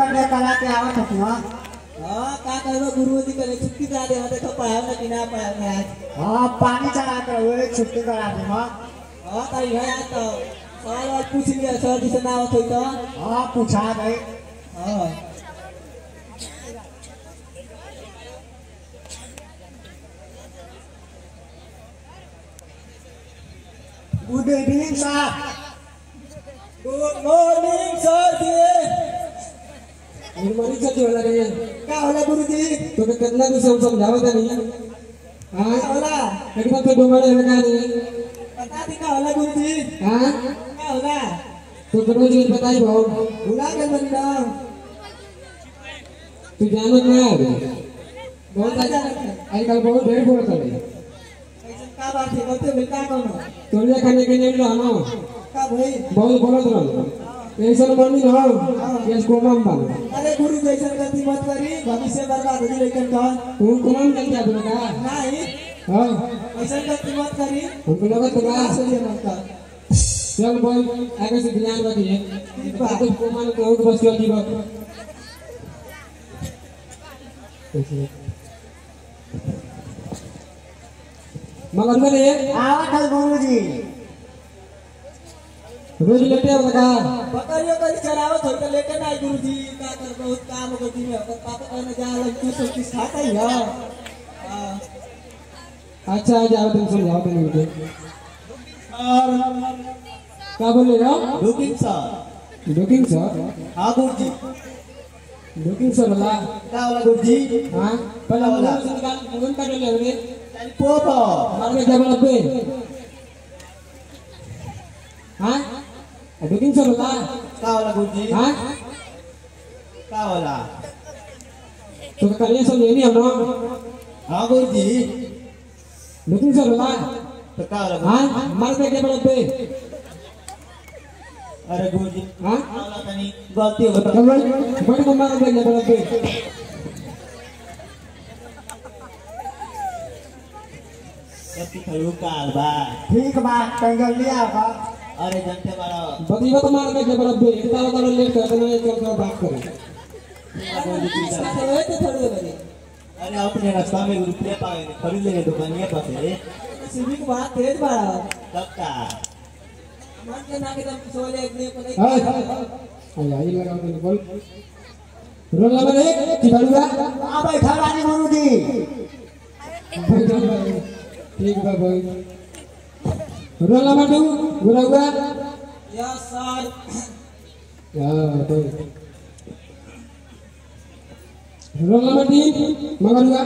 Birthday करा के आवत हूँ। हां का कहबो गुरुजी करे छुट्टी करा दे देखो पढ़ाओ ना कि ना पढ़ाओ आज। हां पानी चढ़ा कर हुए छुट्टी करा दे हां। हां ताई है आज तो सवाल और पूछ लिया सर जी से ना होत तो। हां पूछा दे। हां good evening sir. Good morning sir ji. Good morning sir ji वाला रे का होला गुरुजी? तो कितना भी समझावत नहीं हां का होला? एकदम तो डोमरे है का नहीं बता दी का होला गुरुजी? हां का होला? तो रोज रोज बताई भाव भुला गए बनी ना। तू जानत ना बहुत आजकल बहुत ढेर बोलत है कैसे का बात है बोलते मिलता कौन? तोड़िया खाने के नहीं रहनो का भाई बहुत बोलत रहो ऐसा मम्मी ना ये कोमम बन अरे गुरु जैसा गलती मत करी भविष्य बर्बाद हो जाए लेकिन का तू कोमम चल जा बोलगा नहीं हां ऐसा गलती मत करी हमको लगा तो बा चलिए मत कर। चल बोल आगे से ध्यान रखिए तो कोमम को उठ बस चल जीवा मगर करे आवत है गुरुजी। रोज लेटे हो लगा पकड़ियो करी चलावत हो तो लेके ना गुरुजी का कर बहुत काम हो गई में पापा कहने जा लग तू सब कुछ खाता ही है। अच्छा जाओ तुम समझाओ तो मुझे क्या बोले ना बुकिंग सर। बुकिंग सर हां गुरुजी। बुकिंग सर वाला का होला गुरुजी? हां पहला वाला निकाल मुगन का ले ले पोपो मार के जब लबे हां बुकिंग सर वाला का होला गुरुजी? हां का होला? तो करिए सब नहीं हम ना हां गुरुजी। बुकिंग सर वाला तो का होला? हां मार के जब लबे अरे गुरुजी हां होला तनी गलती हो गई। कमल बड़ी मम्मा के जब लबे कति खलु काल बा ठीक बात कंगल लिया बा। अरे जनते बड़ा बदीवा तो मार के जब लबे इतना वाला लेट कर देना एक और बात करें अरे अपने रास्ता में रुपये पाए खरीद लेंगे दुकानिया पर से सिविक बात तेज बड़ा तब का मन के ना के तुम सोले एक दिन को नहीं हां आई लगा के बोल रोल नंबर 1 चिबाड़ुआ आ बैठा रानी गुरुजी। ठीक बा भाई रोल नंबर 2 गुराउआ यस सर। हां भाई रोल नंबर 3 मगरुआ